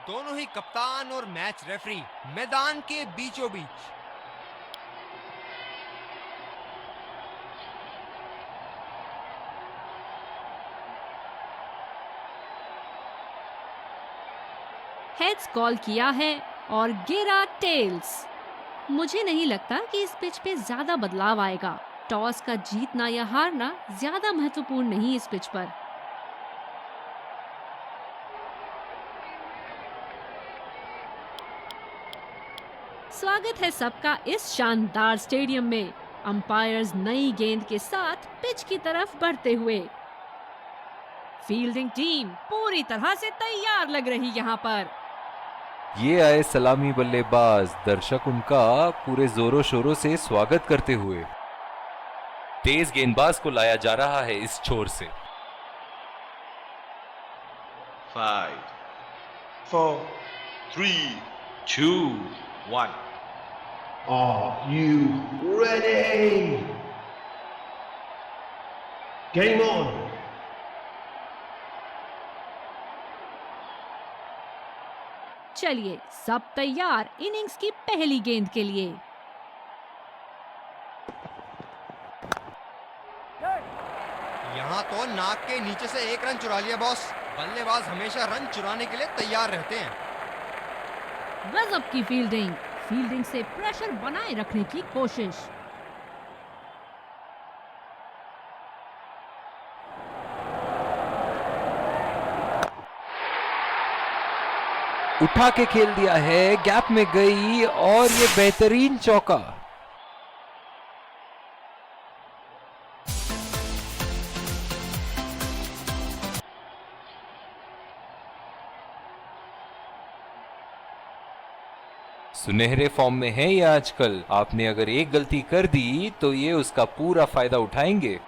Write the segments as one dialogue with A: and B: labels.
A: दोनों ही कप्तान और मैच रेफरी मैदान के बीचों बीच।
B: हेड्स कॉल किया है और गिरा टेल्स। मुझे नहीं लगता कि इस पिच पे ज्यादा बदलाव आएगा। टॉस का जीतना या हारना ज्यादा महत्वपूर्ण नहीं इस पिच पर। स्वागत है सबका इस शानदार स्टेडियम में। अंपायर्स नई गेंद के साथ पिच की तरफ बढ़ते हुए। फील्डिंग टीम पूरी तरह से तैयार लग रही यहाँ पर।
C: ये आए सलामी बल्लेबाज, दर्शक उनका पूरे जोरों शोरों से स्वागत करते हुए। तेज गेंदबाज को लाया जा रहा है इस छोर से।
D: 5, 4, 3, 2, 1.
E: Are you ready? Game on!
B: चलिए सब तैयार इनिंग्स की पहली गेंद के लिए।
A: यहाँ तो नाक के नीचे से एक रन चुरा लिया बॉस। बल्लेबाज हमेशा रन चुराने के लिए तैयार रहते हैं।
B: गजब की फील्डिंग। फील्डिंग से प्रेशर बनाए रखने की कोशिश।
C: उठा के खेल दिया है, गैप में गई और ये बेहतरीन चौका। सुनहरे फॉर्म में है ये आजकल। आपने अगर एक गलती कर दी तो ये उसका पूरा फायदा उठाएंगे।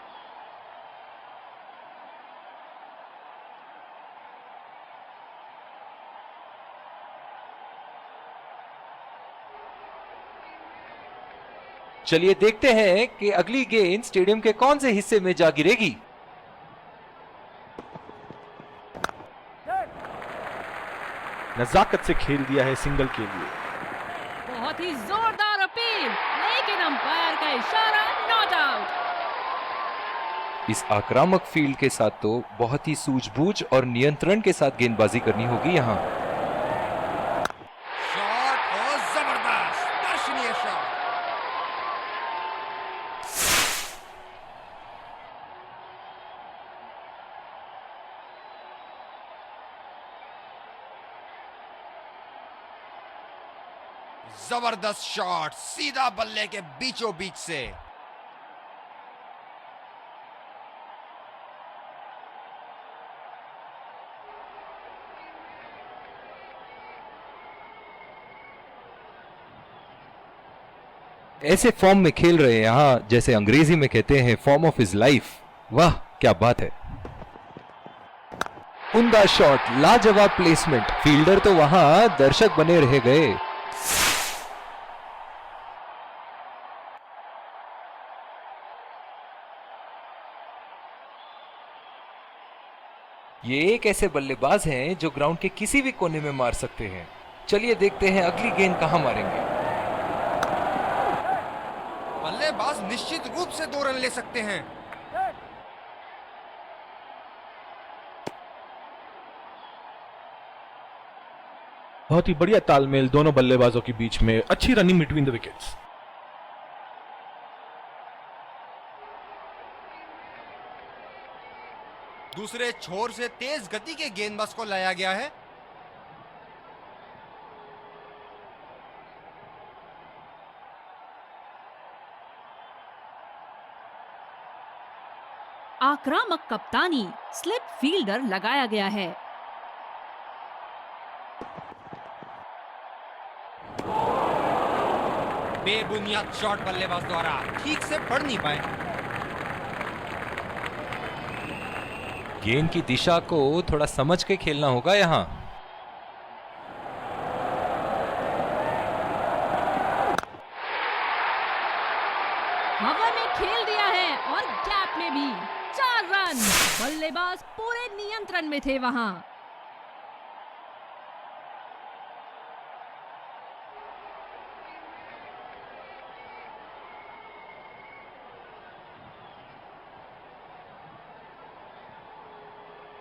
C: चलिए देखते हैं कि अगली गेंद स्टेडियम के कौन से हिस्से में जा गिरेगी।
F: नजाकत से खेल दिया है सिंगल के लिए।
B: बहुत ही जोरदार अपील, लेकिन अंपायर का इशारा नॉट आउट।
C: इस आक्रामक फील्ड के साथ तो बहुत ही सूझबूझ और नियंत्रण के साथ गेंदबाजी करनी होगी यहाँ।
A: शॉट और जबरदस्त दर्शनीय शॉट। जबरदस्त शॉट सीधा बल्ले के बीचों बीच से।
C: ऐसे फॉर्म में खेल रहे हैं यहाँ, जैसे अंग्रेजी में कहते हैं फॉर्म ऑफ हिज लाइफ। वाह क्या बात है। उनका शॉट, लाजवाब प्लेसमेंट। फील्डर तो वहां दर्शक बने रह गए। ये एक ऐसे बल्लेबाज हैं जो ग्राउंड के किसी भी कोने में मार सकते हैं। चलिए देखते हैं अगली गेंद कहां मारेंगे।
A: बल्लेबाज निश्चित रूप से 2 रन ले सकते हैं।
F: बहुत ही बढ़िया तालमेल दोनों बल्लेबाजों के बीच में। अच्छी रनिंग बिटवीन द विकेट्स।
A: दूसरे छोर से तेज गति के गेंदबाज को लाया गया है।
B: आक्रामक कप्तानी, स्लिप फील्डर लगाया गया है।
A: बेबुनियाद शॉट बल्लेबाज द्वारा ठीक से पढ़ नहीं पाए।
C: गेंद की दिशा को थोड़ा समझ के खेलना होगा यहाँ।
B: हवा में खेल दिया है और गैप में भी। 4 रन। बल्लेबाज पूरे नियंत्रण में थे वहां।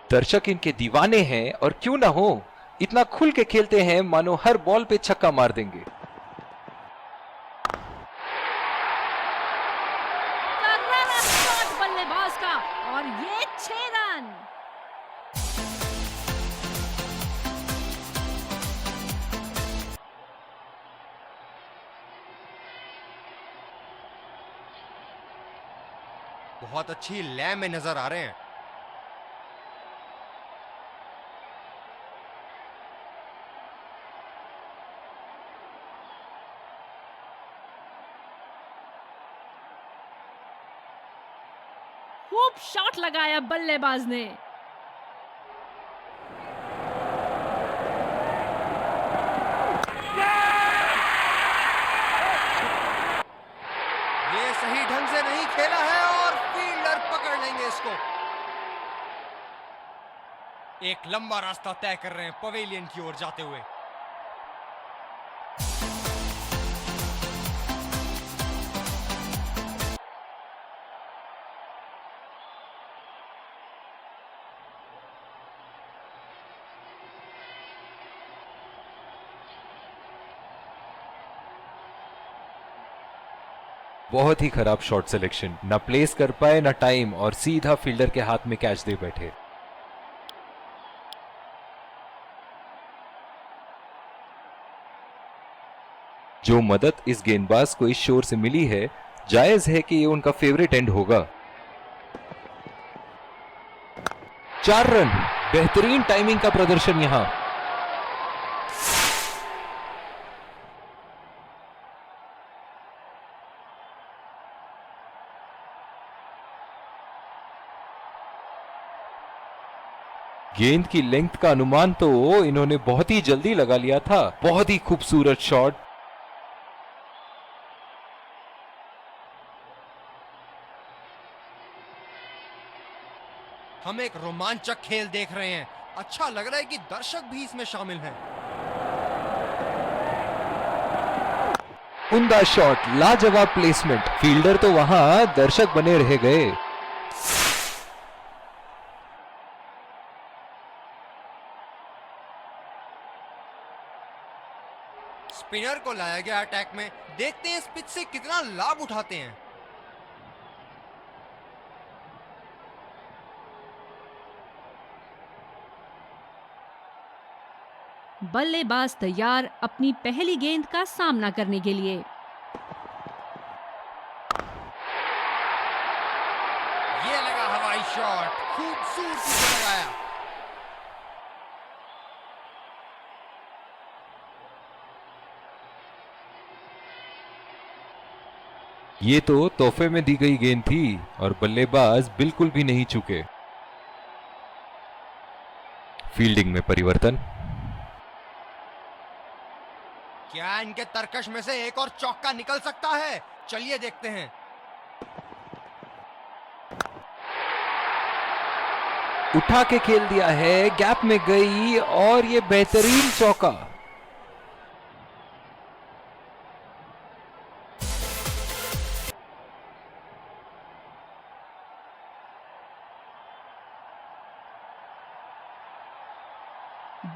C: दर्शक इनके दीवाने हैं और क्यों ना हो, इतना खुल के खेलते हैं मानो हर बॉल पे छक्का मार देंगे।
B: करारा शॉट बल्लेबाज का और ये 6 रन।
A: बहुत अच्छी लय में नजर आ रहे हैं।
B: खूब शॉट लगाया बल्लेबाज ने।
A: ये सही ढंग से नहीं खेला है और फील्डर पकड़ लेंगे इसको। एक लंबा रास्ता तय कर रहे हैं पवेलियन की ओर जाते हुए।
C: बहुत ही खराब शॉट सिलेक्शन, ना प्लेस कर पाए ना टाइम, और सीधा फील्डर के हाथ में कैच दे बैठे। जो मदद इस गेंदबाज को इस शोर से मिली है, जायज है कि ये उनका फेवरेट एंड होगा। 4 रन, बेहतरीन टाइमिंग का प्रदर्शन यहां। गेंद की लेंथ का अनुमान तो इन्होंने बहुत ही जल्दी लगा लिया था। बहुत ही खूबसूरत शॉट।
A: हम एक रोमांचक खेल देख रहे हैं। अच्छा लग रहा है कि दर्शक भी इसमें शामिल हैं।
C: उम्दा शॉट, लाजवाब प्लेसमेंट। फील्डर तो वहां, दर्शक बने रह गए।
A: स्पिनर को लाया गया अटैक में। देखते हैं इस पिच से कितना लाभ उठाते हैं।
B: बल्लेबाज तैयार अपनी पहली गेंद का सामना करने के लिए।
A: ये लगा हवाई शॉट, खूबसूरती से लगाया।
C: ये तो तोहफे में दी गई गेंद थी और बल्लेबाज बिल्कुल भी नहीं चूके। फील्डिंग में परिवर्तन।
A: क्या इनके तरकश में से एक और चौका निकल सकता है? चलिए देखते हैं।
C: उठा के खेल दिया है, गैप में गई और ये बेहतरीन चौका।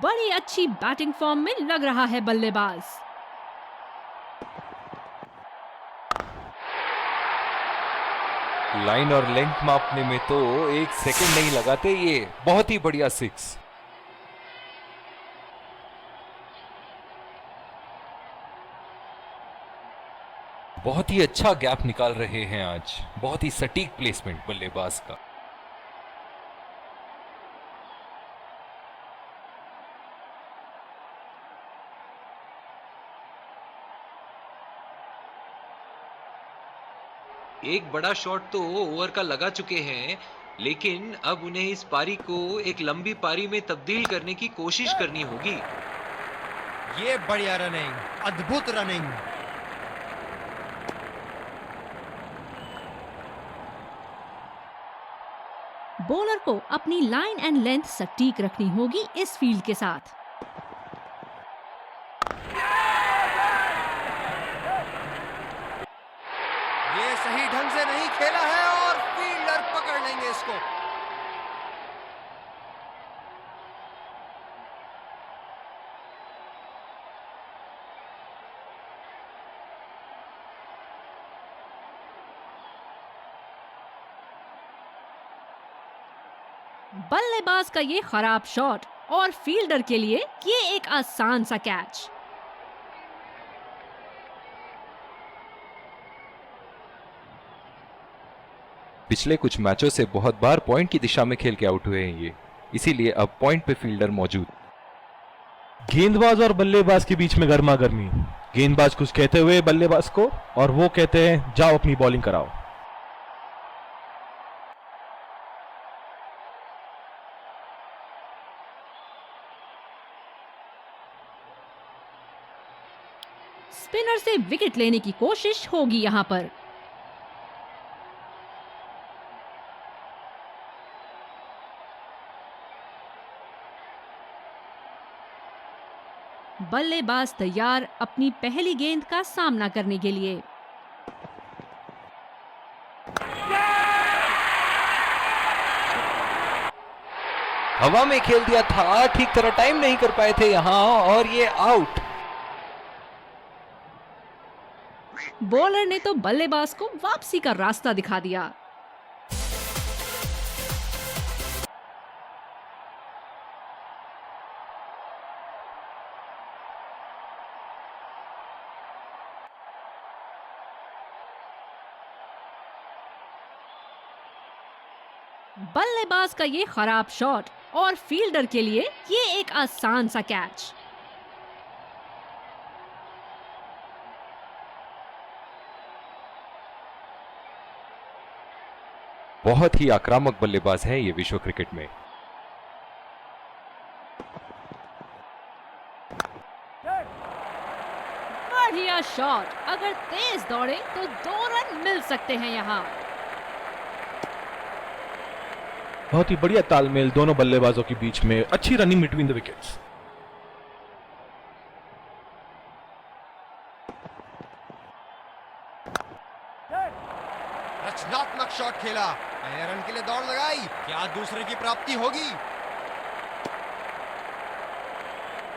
B: बड़ी अच्छी बैटिंग फॉर्म में लग रहा है बल्लेबाज।
C: लाइन और लेंथ मापने में तो 1 सेकंड नहीं लगाते ये। बहुत ही बढ़िया 6। बहुत ही अच्छा गैप निकाल रहे हैं आज। बहुत ही सटीक प्लेसमेंट बल्लेबाज का।
G: एक बड़ा शॉट तो ओवर का लगा चुके हैं, लेकिन अब उन्हें इस पारी को एक लंबी पारी में तब्दील करने की कोशिश करनी होगी।
A: ये बढ़िया रनिंग, अद्भुत रनिंग।
B: बॉलर को अपनी लाइन एंड लेंथ सटीक रखनी होगी इस फील्ड के साथ।
A: ये सही ढंग से नहीं खेला है और फील्डर पकड़ लेंगे इसको।
B: बल्लेबाज का ये खराब शॉट और फील्डर के लिए ये एक आसान सा कैच।
C: पिछले कुछ मैचों से बहुत बार पॉइंट की दिशा में खेल के आउट हुए हैं ये, इसीलिए अब पॉइंट पे फील्डर मौजूद।
F: गेंदबाज और बल्लेबाज के बीच में गर्मा गर्मी। गेंदबाज कुछ कहते हुए बल्लेबाज को, और वो कहते हैं जाओ अपनी बॉलिंग कराओ।
B: स्पिनर से विकेट लेने की कोशिश होगी यहां पर। बल्लेबाज तैयार अपनी पहली गेंद का सामना करने के लिए।
C: हवा में खेल दिया था, ठीक तरह टाइम नहीं कर पाए थे यहां, और ये आउट।
B: बॉलर ने तो बल्लेबाज को वापसी का रास्ता दिखा दिया। बल्लेबाज का ये खराब शॉट और फील्डर के लिए ये एक आसान सा कैच।
C: बहुत ही आक्रामक बल्लेबाज है ये विश्व क्रिकेट में।
B: बढ़िया शॉट, अगर तेज दौड़े तो 2 रन मिल सकते हैं यहाँ।
F: बहुत ही बढ़िया तालमेल दोनों बल्लेबाजों के बीच में, अच्छी रनिंग बिटवीन द विकेट्स।
A: रचनात्मक शॉट खेला, पहले रन के लिए दौड़ लगाई, क्या दूसरे की प्राप्ति होगी?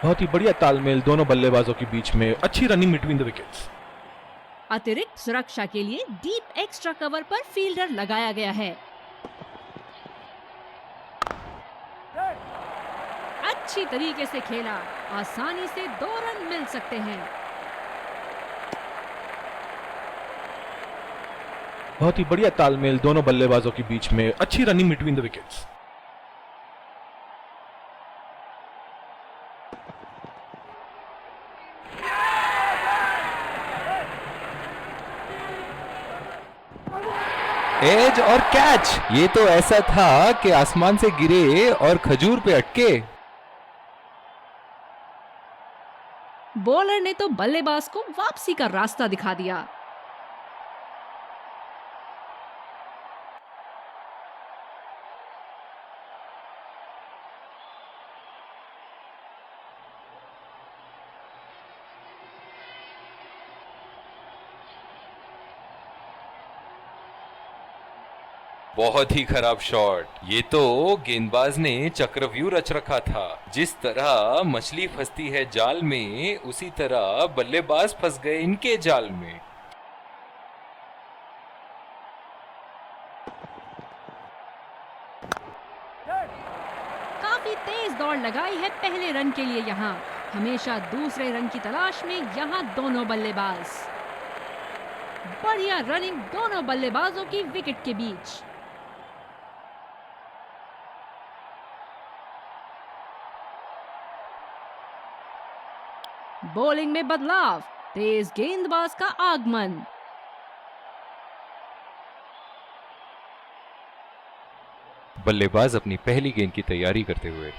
F: बहुत ही बढ़िया तालमेल दोनों बल्लेबाजों के बीच में, अच्छी रनिंग बिटवीन द विकेट्स।
B: अतिरिक्त सुरक्षा के लिए डीप एक्स्ट्रा कवर पर फील्डर लगाया गया है। अच्छी तरीके से खेला, आसानी से 2 रन मिल सकते हैं।
F: बहुत ही बढ़िया तालमेल दोनों बल्लेबाजों के बीच में, अच्छी running between the wickets.
C: Edge और कैच, ये तो ऐसा था कि आसमान से गिरे और खजूर पे अटके।
B: बॉलर ने तो बल्लेबाज को वापसी का रास्ता दिखा दिया।
C: बहुत ही खराब शॉट, ये तो गेंदबाज ने चक्रव्यूह रच रखा था। जिस तरह मछली फंसती है जाल में, उसी तरह बल्लेबाज फंस गए इनके जाल में।
B: काफी तेज दौड़ लगाई है पहले रन के लिए यहाँ। हमेशा दूसरे रन की तलाश में यहाँ दोनों बल्लेबाज। बढ़िया रनिंग दोनों बल्लेबाजों की विकेट के बीच। बॉलिंग में बदलाव, तेज गेंदबाज का आगमन।
C: बल्लेबाज अपनी पहली गेंद की तैयारी करते हुए।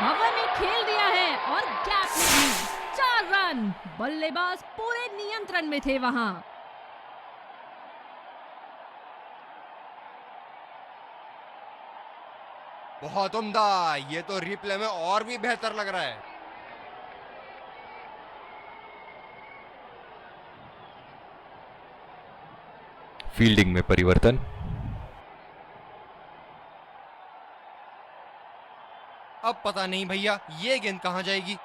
B: हवा में खेल दिया है और गैप नहीं। 4 रन, बल्लेबाज पूरे नियंत्रण में थे वहां।
A: बहुत उम्दा, ये तो रिप्ले में और भी बेहतर लग रहा है।
C: फील्डिंग में परिवर्तन।
A: अब पता नहीं भैया ये गेंद कहां जाएगी।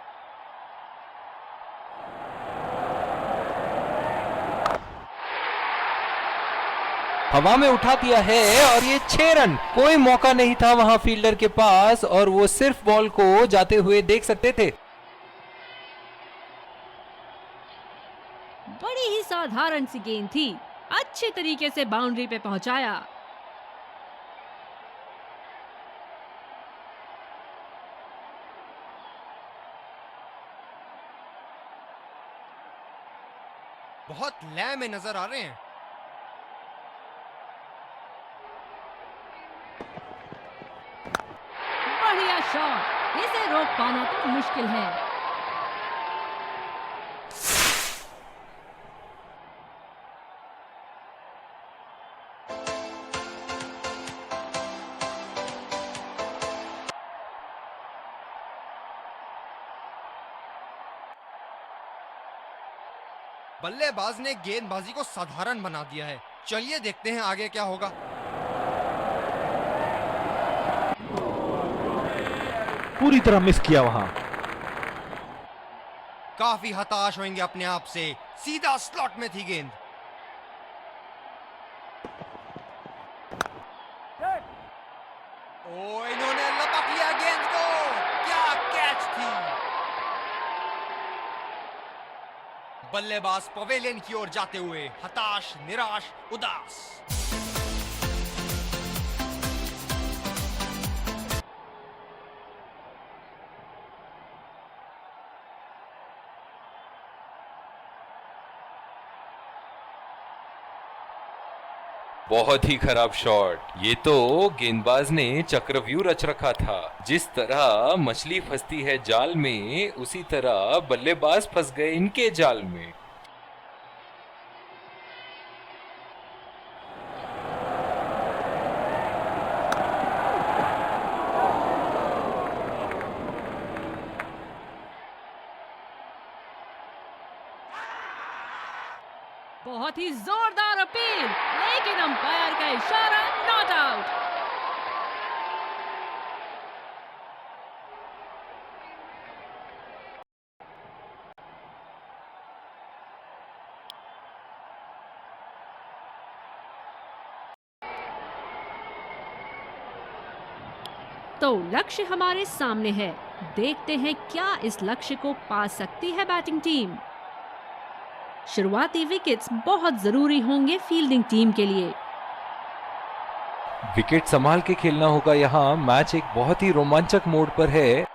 C: हवा में उठा दिया है और ये 6 रन। कोई मौका नहीं था वहां फील्डर के पास और वो सिर्फ बॉल को जाते हुए देख सकते थे।
B: बड़ी ही साधारण सी गेंद थी, अच्छे तरीके से बाउंड्री पे पहुंचाया।
A: बहुत लय में नजर आ रहे हैं।
B: बढ़िया शॉट, इसे रोक पाना तो मुश्किल है।
A: बल्लेबाज ने गेंदबाजी को साधारण बना दिया है। चलिए देखते हैं आगे क्या होगा।
F: पूरी तरह मिस किया वहां।
A: काफी हताश होंगे अपने आप से, सीधा स्लॉट में थी गेंद। ओ, इन्होंने लपक लिया गेंद को। क्या कैच थी। बल्लेबाज पवेलियन की ओर जाते हुए हताश, निराश, उदास।
C: बहुत ही खराब शॉट। ये तो गेंदबाज ने चक्रव्यूह रच रखा था। जिस तरह मछली फंसती है जाल में, उसी तरह बल्लेबाज फंस गए इनके जाल में।
B: बहुत ही जोरदार अपील, लेकिन अंपायर का इशारा, नॉट आउट। तो लक्ष्य हमारे सामने है। देखते हैं क्या इस लक्ष्य को पा सकती है बैटिंग टीम। शुरुआती विकेट्स बहुत जरूरी होंगे फील्डिंग टीम के लिए।
C: विकेट संभाल के खेलना होगा यहाँ। मैच एक बहुत ही रोमांचक मोड पर है।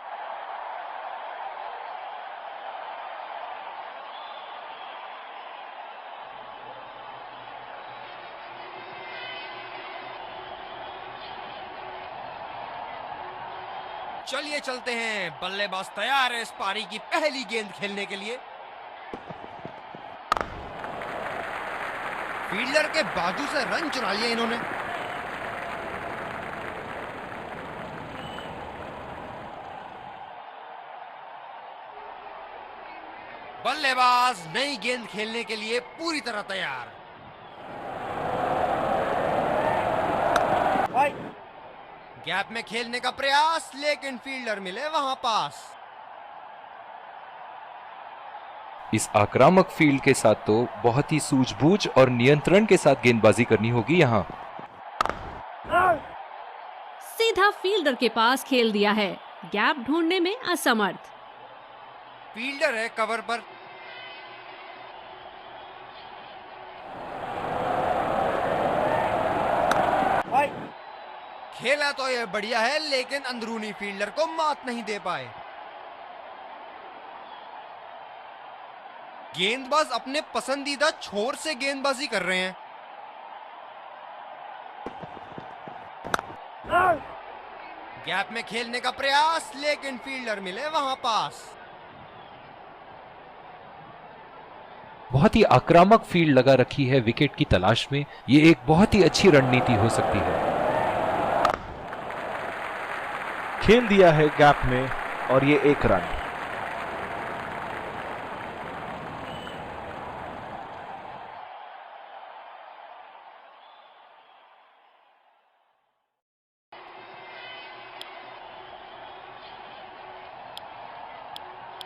A: चलिए चलते हैं। बल्लेबाज तैयार है इस पारी की पहली गेंद खेलने के लिए। फील्डर के बाजू से रन चुरा लिया इन्होंने। बल्लेबाज नई गेंद खेलने के लिए पूरी तरह तैयार। गैप में खेलने का प्रयास, लेकिन फील्डर मिले वहां पास।
C: इस आक्रामक फील्ड के साथ तो बहुत ही सूझबूझ और नियंत्रण के साथ गेंदबाजी करनी होगी यहाँ।
B: सीधा फील्डर के पास खेल दिया है, गैप ढूंढने में असमर्थ।
A: फील्डर है कवर पर। खेला तो यह बढ़िया है, लेकिन अंदरूनी फील्डर को मात नहीं दे पाए। गेंदबाज अपने पसंदीदा छोर से गेंदबाजी कर रहे हैं। गैप में खेलने का प्रयास, लेकिन फील्डर मिले वहां पास।
C: बहुत ही आक्रामक फील्ड लगा रखी है विकेट की तलाश में। ये एक बहुत ही अच्छी रणनीति हो सकती है।
F: खेल दिया है गैप में और ये 1 रन।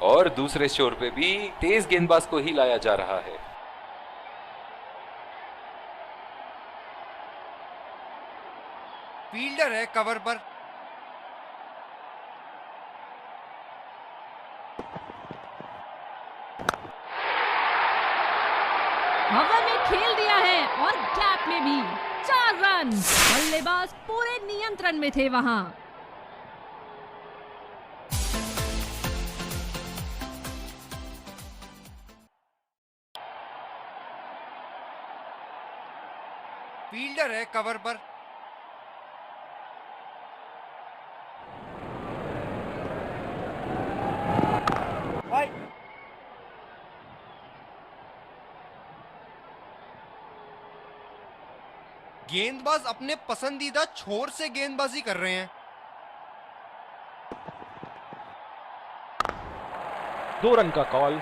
C: और दूसरे छोर पे भी तेज गेंदबाज को ही लाया जा रहा है।
A: फील्डर है कवर पर।
B: हवा में खेल दिया है और गैप में भी 4 रन। बल्लेबाज पूरे नियंत्रण में थे वहां।
A: फील्डर है कवर पर। गेंदबाज अपने पसंदीदा छोर से गेंदबाजी कर रहे हैं।
F: 2 रन का call.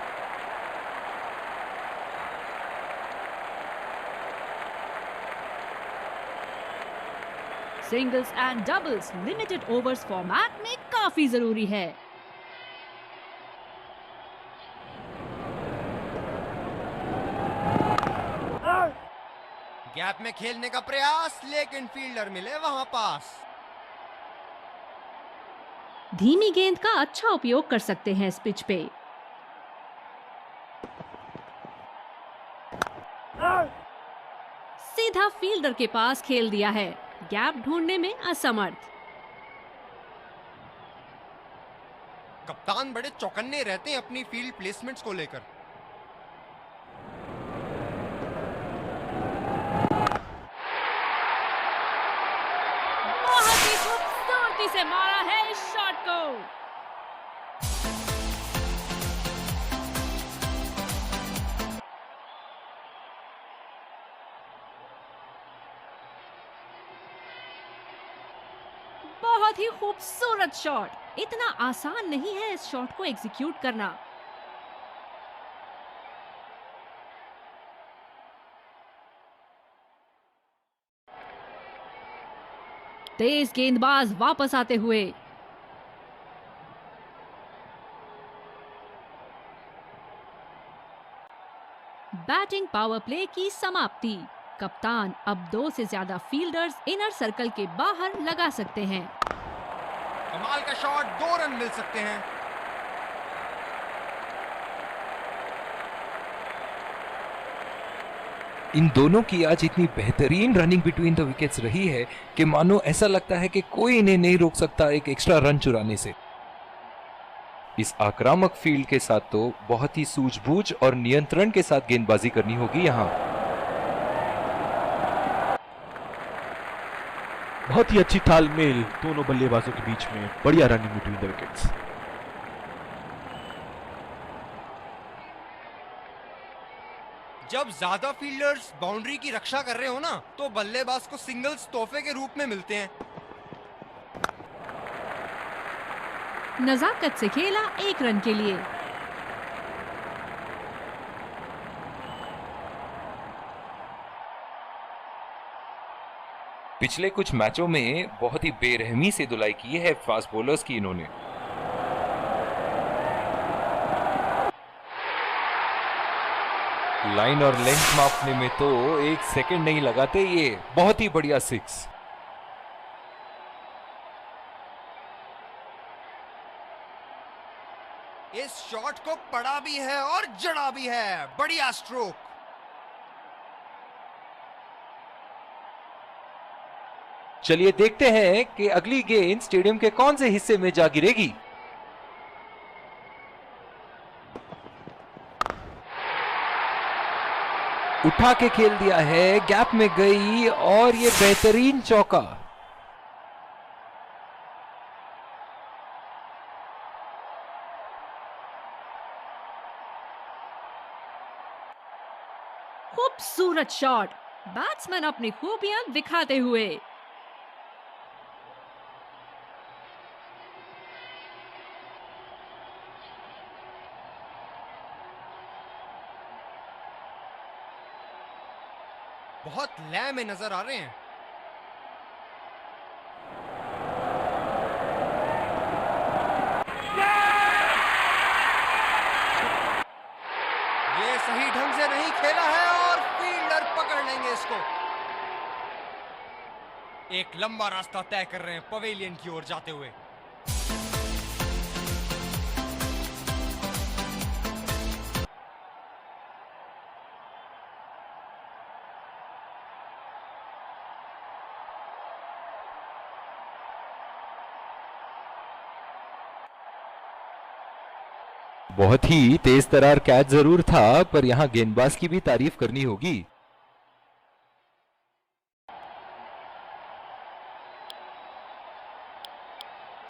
B: Singles and doubles limited overs format में काफी जरूरी है।
A: गैप में खेलने का प्रयास, लेकिन फील्डर मिले वहां पास।
B: धीमी गेंद का अच्छा उपयोग कर सकते हैं इस पिच पे। सीधा फील्डर के पास खेल दिया है, गैप ढूंढने में असमर्थ।
A: कप्तान बड़े चौकन्ने रहते हैं अपनी फील्ड प्लेसमेंट्स को लेकर।
B: बहुत ही खूबसूरती से मारा है इस शॉट को। बहुत ही खूबसूरत शॉट। इतना आसान नहीं है इस शॉट को एग्जीक्यूट करना। तेज गेंदबाज वापस आते हुए। बैटिंग पावर प्ले की समाप्ति। कप्तान अब 2 से ज्यादा फील्डर्स इनर सर्कल के बाहर लगा सकते हैं।
A: कमाल का शॉट, 2 रन मिल सकते हैं।
C: इन दोनों की आज इतनी बेहतरीन रनिंग बिटवीन द विकेट्स रही है कि मानो ऐसा लगता है कि कोई इन्हें नहीं रोक सकता एक एक्स्ट्रा रन चुराने से। इस आक्रामक फील्ड के साथ तो बहुत ही सूझबूझ और नियंत्रण के साथ गेंदबाजी करनी होगी यहाँ।
F: बहुत ही अच्छी तालमेल दोनों बल्लेबाजों के बीच में। बढ़िया रनिंग बिटवीन द विकेट्स।
A: जब ज्यादा फील्डर्स बाउंड्री की रक्षा कर रहे हो ना, तो बल्लेबाज को सिंगल्स तोहफे के रूप में मिलते हैं।
B: नजाकत से खेला 1 रन के लिए।
C: पिछले कुछ मैचों में बहुत ही बेरहमी से धुलाई की है फास्ट बॉलर्स की इन्होंने। लाइन और लेंथ मापने में तो 1 सेकंड नहीं लगाते ये। बहुत ही बढ़िया 6।
A: इस शॉट को पड़ा भी है और जड़ा भी है। बढ़िया स्ट्रोक।
C: चलिए देखते हैं कि अगली गेंद स्टेडियम के कौन से हिस्से में जा गिरेगी। उठा के खेल दिया है, गैप में गई और ये बेहतरीन चौका।
B: खूबसूरत शॉट। बैट्समैन अपनी खूबियां दिखाते हुए।
A: बहुत लय में नजर आ रहे हैं। ये सही ढंग से नहीं खेला है और फील्डर पकड़ लेंगे इसको। एक लंबा रास्ता तय कर रहे हैं पवेलियन की ओर जाते हुए।
C: बहुत ही तेज तरार कैच जरूर था, पर यहाँ गेंदबाज की भी तारीफ करनी होगी।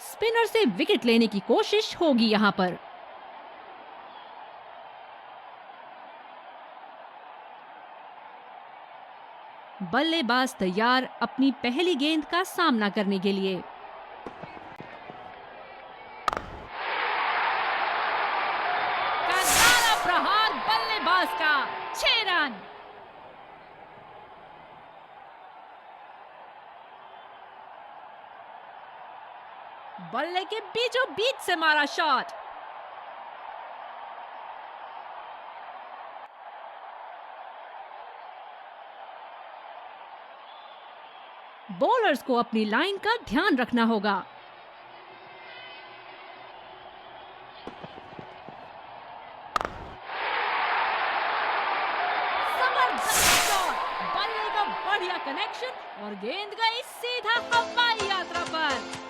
B: स्पिनर से विकेट लेने की कोशिश होगी यहाँ पर। बल्लेबाज तैयार अपनी पहली गेंद का सामना करने के लिए। करारा प्रहार बल्लेबाज का, 6 रन। बल्ले के बीचों बीच से मारा शॉट। बॉलर्स को अपनी लाइन का ध्यान रखना होगा। जबरदस्त शॉट, बल्ले का बढ़िया कनेक्शन और गेंद गई सीधा हवाई यात्रा पर।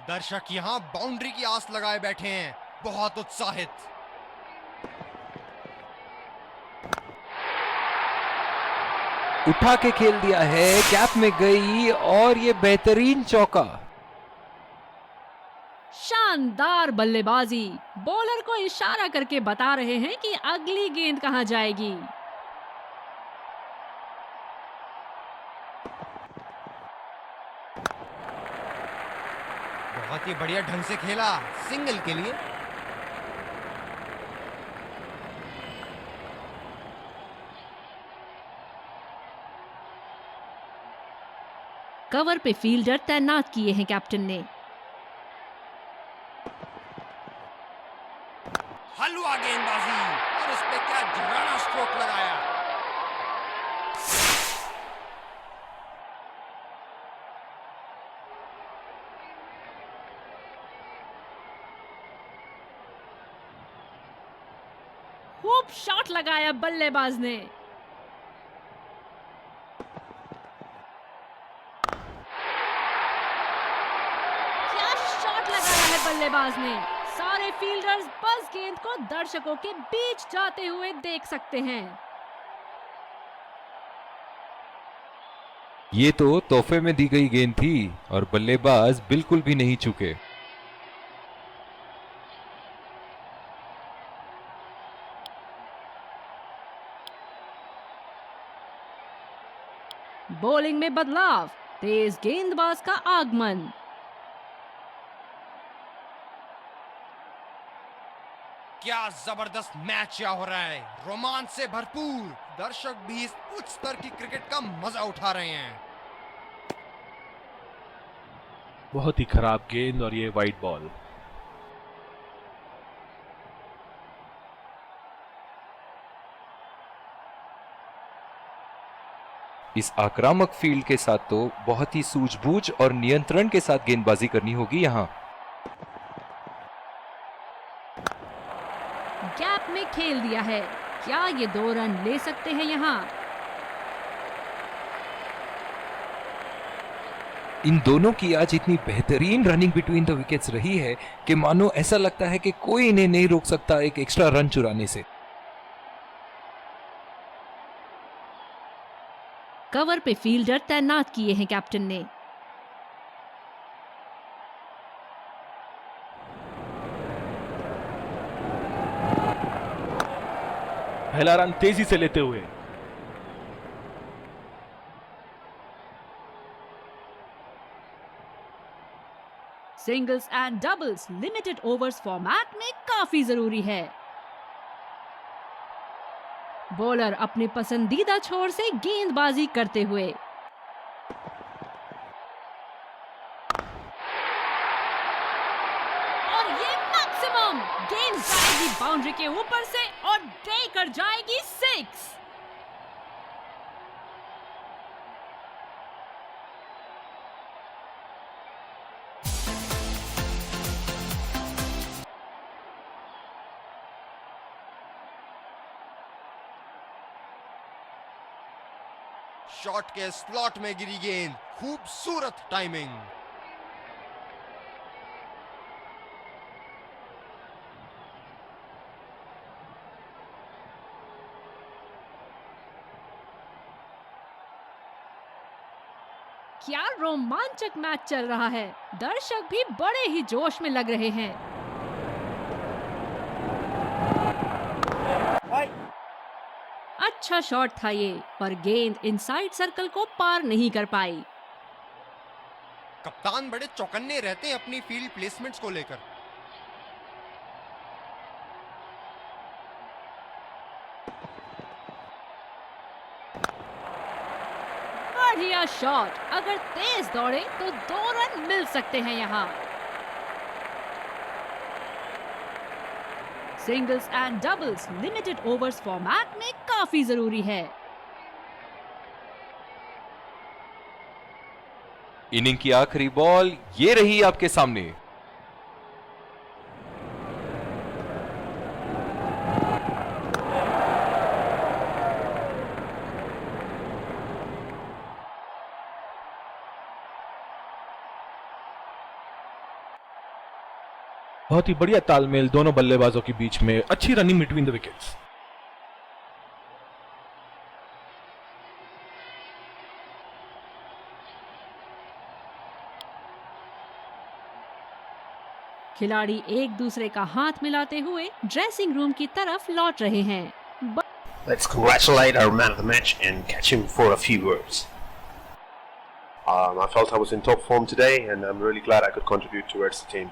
A: दर्शक यहाँ बाउंड्री की आस लगाए बैठे हैं, बहुत उत्साहित।
C: उठा के खेल दिया है, गैप में गई और ये बेहतरीन चौका।
B: शानदार बल्लेबाजी, बॉलर को इशारा करके बता रहे हैं कि अगली गेंद कहां जाएगी।
A: बहुत ही बढ़िया ढंग से खेला, सिंगल के लिए।
B: कवर पे फील्डर तैनात किए हैं कैप्टन ने।
A: हलवा गेंदबाजी और उस पे क्या जबराना स्ट्रोक लगाया।
B: खूब शॉट लगाया बल्लेबाज ने। क्या शॉट लगाया है बल्लेबाज ने। सारे फील्डर्स बस गेंद को दर्शकों के बीच जाते हुए देख सकते हैं।
C: ये तो तोहफे में दी गई गेंद थी और बल्लेबाज बिल्कुल भी नहीं चूके।
B: बॉलिंग में बदलाव, तेज गेंदबाज का आगमन।
A: क्या जबरदस्त मैच यहाँ हो रहा है, रोमांच से भरपूर। दर्शक भी इस उच्च स्तर की क्रिकेट का मजा उठा रहे हैं।
F: बहुत ही खराब गेंद और ये वाइड बॉल।
C: इस आक्रामक फील्ड के साथ तो बहुत ही सूझबूझ और नियंत्रण के साथ गेंदबाजी करनी होगी यहाँ।
B: गैप में खेल दिया है, क्या ये 2 रन ले सकते हैं यहाँ।
C: इन दोनों की आज इतनी बेहतरीन रनिंग बिटवीन द विकेट्स रही है कि मानो ऐसा लगता है कि कोई इन्हें नहीं रोक सकता एक एक्स्ट्रा रन चुराने से।
B: कवर पे फील्डर तैनात किए हैं कैप्टन ने।
F: पहला रन तेजी से लेते हुए।
B: Singles and doubles limited overs format में काफी जरूरी है। बॉलर अपने पसंदीदा छोर से गेंदबाजी करते हुए। और ये मैक्सिमम, गेंद जाएगी जाएगी बाउंड्री के ऊपर से और देकर जाएगी 6।
A: शॉट के स्लॉट में गिरी गेंद, खूबसूरत टाइमिंग।
B: क्या रोमांचक मैच चल रहा है। दर्शक भी बड़े ही जोश में लग रहे हैं। अच्छा शॉट था ये, पर गेंद इनसाइड सर्कल को पार नहीं कर पाई।
A: कप्तान बड़े चौकन्ने रहते हैं अपनी फील्ड प्लेसमेंट्स को लेकर।
B: बढ़िया शॉट, अगर तेज दौड़े तो 2 रन मिल सकते हैं यहाँ। Singles and doubles limited overs format में काफी जरूरी है।
C: इनिंग की आखिरी बॉल ये रही आपके सामने।
F: बहुत ही बढ़िया तालमेल दोनों बल्लेबाजों के बीच में, अच्छी रनिंग बिटवीन द विकेट्स।
B: खिलाड़ी एक दूसरे का हाथ मिलाते हुए ड्रेसिंग रूम की तरफ लौट रहे हैं।
E: Let's congratulate our man of the match and catch him for a few words. I felt I was in top form today and I'm really glad I could contribute towards the team.